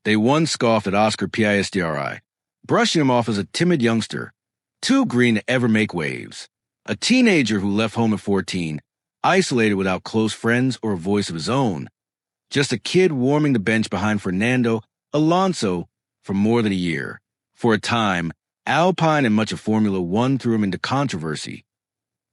They once scoffed at Oscar Piastri, brushing him off as a timid youngster, too green to ever make waves. A teenager who left home at 14, isolated without close friends or a voice of his own. Just a kid warming the bench behind Fernando Alonso for more than a year. For a time, Alpine and much of Formula One threw him into controversy,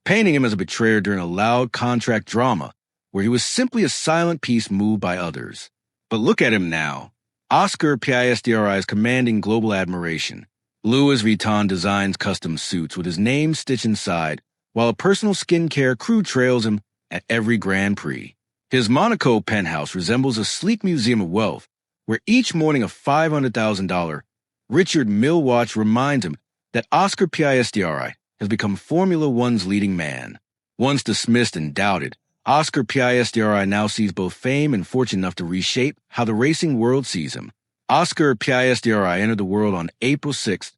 painting him as a betrayer during a loud contract drama where he was simply a silent piece moved by others. But look at him now. Oscar Piastri is commanding global admiration. Louis Vuitton designs custom suits with his name stitched inside, while a personal skincare crew trails him at every Grand Prix. His Monaco penthouse resembles a sleek museum of wealth, where each morning a $500,000 Richard Mille watch reminds him that Oscar Piastri has become Formula One's leading man. Once dismissed and doubted, Oscar Piastri now sees both fame and fortune enough to reshape how the racing world sees him. Oscar Piastri entered the world on April 6,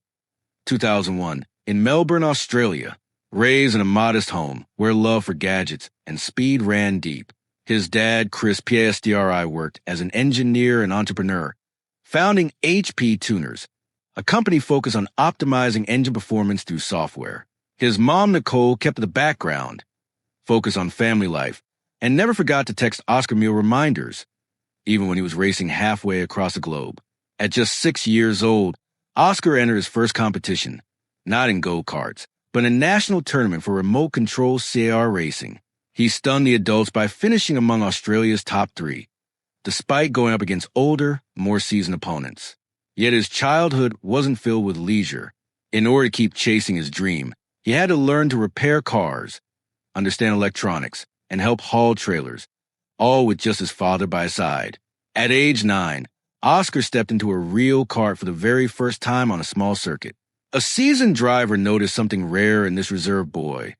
2001, in Melbourne, Australia. Raised in a modest home where love for gadgets and speed ran deep, his dad, Chris Piastri, worked as an engineer and entrepreneur, founding HP Tuners, a company focused on optimizing engine performance through software. His mom, Nicole, kept the background, focused on family life, and never forgot to text Oscar meal reminders, even when he was racing halfway across the globe. At just 6 years old, Oscar entered his first competition, not in go-karts, but in a national tournament for remote-control CAR racing. He stunned the adults by finishing among Australia's top 3, despite going up against older, more seasoned opponents. Yet his childhood wasn't filled with leisure. In order to keep chasing his dream, he had to learn to repair cars, understand electronics, and help haul trailers, all with just his father by his side. At age 9, Oscar stepped into a real kart for the very first time on a small circuit. A seasoned driver noticed something rare in this reserve boy,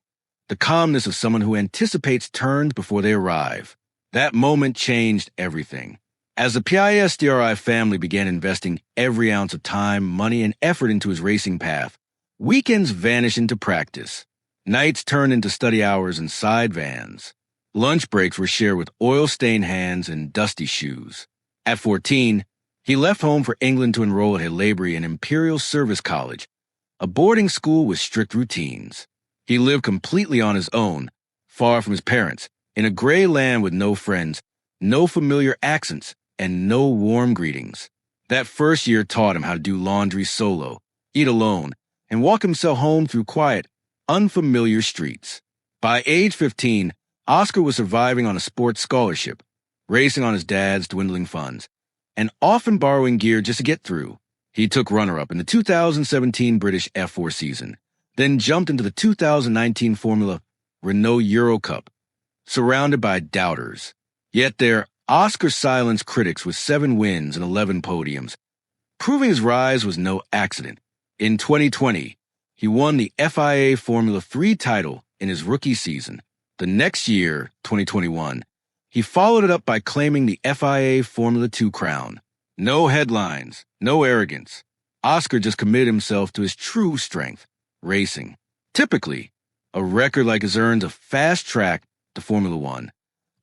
the calmness of someone who anticipates turns before they arrive. That moment changed everything. As the Piastri family began investing every ounce of time, money, and effort into his racing path, weekends vanished into practice. Nights turned into study hours in side vans. Lunch breaks were shared with oil-stained hands and dusty shoes. At 14, he left home for England to enroll at Hilabry, an Imperial Service College, a boarding school with strict routines. He lived completely on his own, far from his parents, in a gray land with no friends, no familiar accents, and no warm greetings. That first year taught him how to do laundry solo, eat alone, and walk himself home through quiet, unfamiliar streets. By age 15, Oscar was surviving on a sports scholarship, racing on his dad's dwindling funds, and often borrowing gear just to get through. He took runner-up in the 2017 British F4 season, then jumped into the 2019 Formula Renault Euro Cup, surrounded by doubters. Yet there, Oscar silenced critics with 7 wins and 11 podiums, proving his rise was no accident. In 2020, he won the FIA Formula 3 title in his rookie season. The next year, 2021, he followed it up by claiming the FIA Formula 2 crown. No headlines, no arrogance. Oscar just committed himself to his true strength, racing. Typically, a record like his earns a fast track to Formula One.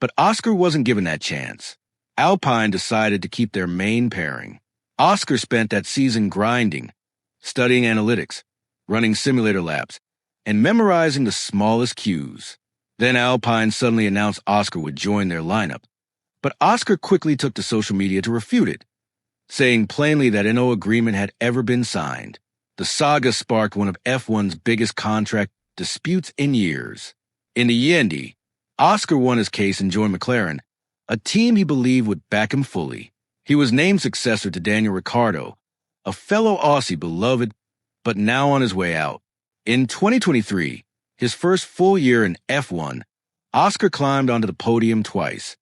But Oscar wasn't given that chance. Alpine decided to keep their main pairing. Oscar spent that season grinding, studying analytics, running simulator laps, and memorizing the smallest cues. Then Alpine suddenly announced Oscar would join their lineup. But Oscar quickly took to social media to refute it, saying plainly that no agreement had ever been signed. The saga sparked one of F1's biggest contract disputes in years. In the end, Oscar won his case and joined McLaren, a team he believed would back him fully. He was named successor to Daniel Ricciardo, a fellow Aussie beloved, but now on his way out. In 2023, his first full year in F1, Oscar climbed onto the podium twice,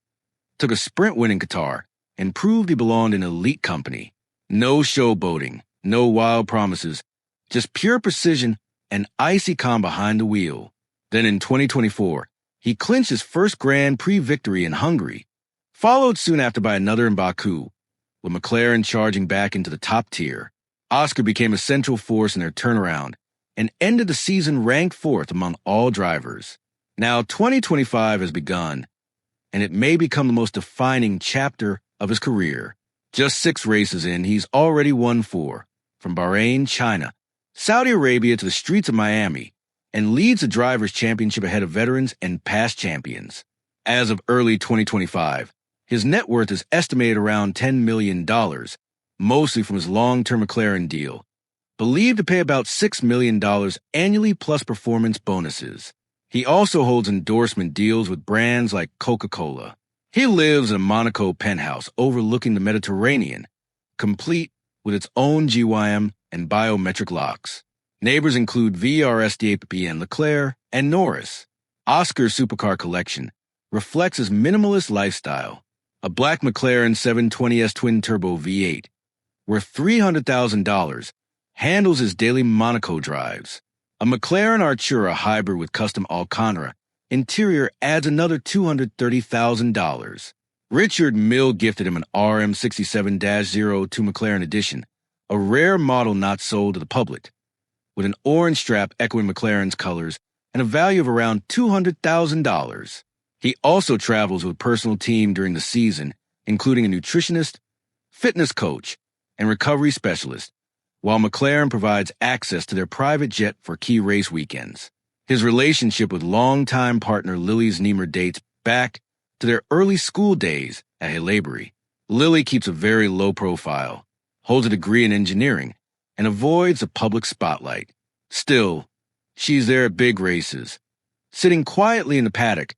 took a sprint win in Qatar, and proved he belonged in an elite company. No showboating, no wild promises, just pure precision and icy calm behind the wheel. Then in 2024, he clinched his first Grand Prix victory in Hungary, followed soon after by another in Baku, with McLaren charging back into the top tier. Oscar became a central force in their turnaround and ended the season ranked 4th among all drivers. Now 2025 has begun, and it may become the most defining chapter of his career. Just 6 races in, he's already won 4, from Bahrain, China, Saudi Arabia to the streets of Miami, and leads the Drivers' Championship ahead of veterans and past champions. As of early 2025, his net worth is estimated around $10 million, mostly from his long-term McLaren deal, believed to pay about $6 million annually plus performance bonuses. He also holds endorsement deals with brands like Coca-Cola. He lives in a Monaco penthouse overlooking the Mediterranean, complete with its own GYM and biometric locks. Neighbors include VRSDAPP Leclerc and Norris. Oscar's supercar collection reflects his minimalist lifestyle. A black McLaren 720S twin-turbo V8, worth $300,000, handles his daily Monaco drives. A McLaren Artura hybrid with custom Alcantara interior adds another $230,000. Richard Mill gifted him an RM67-02 McLaren Edition, a rare model not sold to the public, with an orange strap echoing McLaren's colors and a value of around $200,000. He also travels with a personal team during the season, including a nutritionist, fitness coach, and recovery specialist, while McLaren provides access to their private jet for key race weekends. His relationship with longtime partner Lily Zniemer dates back to their early school days at Halebury. Lily keeps a very low profile, holds a degree in engineering, and avoids the public spotlight. Still, she's there at big races, sitting quietly in the paddock,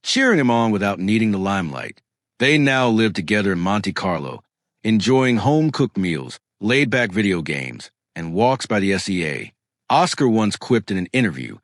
cheering him on without needing the limelight. They now live together in Monte Carlo, enjoying home-cooked meals, laid-back video games, and walks by the SEA. Oscar once quipped in an interview,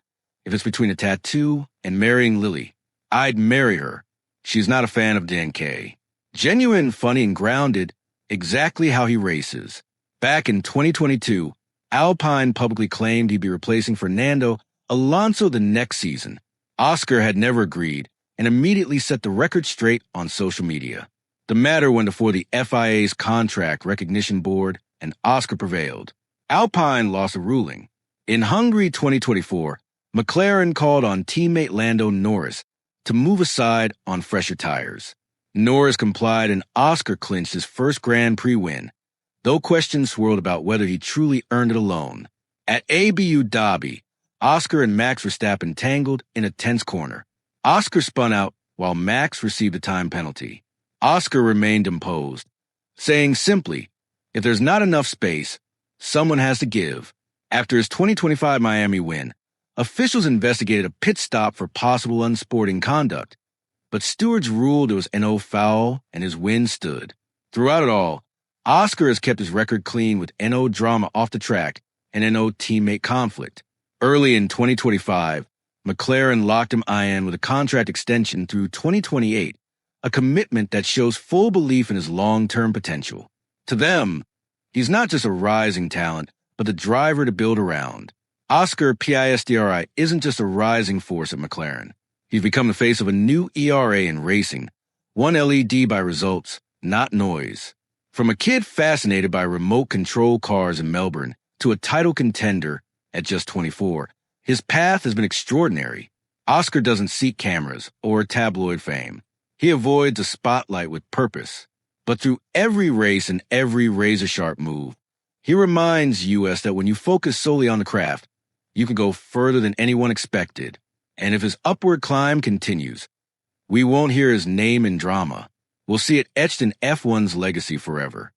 "If it's between a tattoo and marrying Lily, I'd marry her. She's not a fan of Dan K." Genuine, funny, and grounded, exactly how he races. Back in 2022, Alpine publicly claimed he'd be replacing Fernando Alonso the next season. Oscar had never agreed and immediately set the record straight on social media. The matter went before the FIA's Contract Recognition Board, and Oscar prevailed. Alpine lost a ruling. In Hungary 2024, McLaren called on teammate Lando Norris to move aside on fresher tires. Norris complied and Oscar clinched his first Grand Prix win, though questions swirled about whether he truly earned it alone. At Abu Dhabi, Oscar and Max Verstappen tangled in a tense corner. Oscar spun out while Max received a time penalty. Oscar remained imposed, saying simply, "If there's not enough space, someone has to give." After his 2025 Miami win, officials investigated a pit stop for possible unsporting conduct, but stewards ruled it was no foul and his win stood. Throughout it all, Oscar has kept his record clean with NO drama off the track and NO teammate conflict. Early in 2025, McLaren locked him in with a contract extension through 2028, a commitment that shows full belief in his long-term potential. To them, he's not just a rising talent, but the driver to build around. Oscar Piastri isn't just a rising force at McLaren. He's become the face of a new ERA in racing, one LED by results, not noise. From a kid fascinated by remote control cars in Melbourne to a title contender at just 24, his path has been extraordinary. Oscar doesn't seek cameras or tabloid fame. He avoids the spotlight with purpose. But through every race and every razor-sharp move, he reminds us that when you focus solely on the craft, you can go further than anyone expected. And if his upward climb continues, we won't hear his name in drama. We'll see it etched in F1's legacy forever.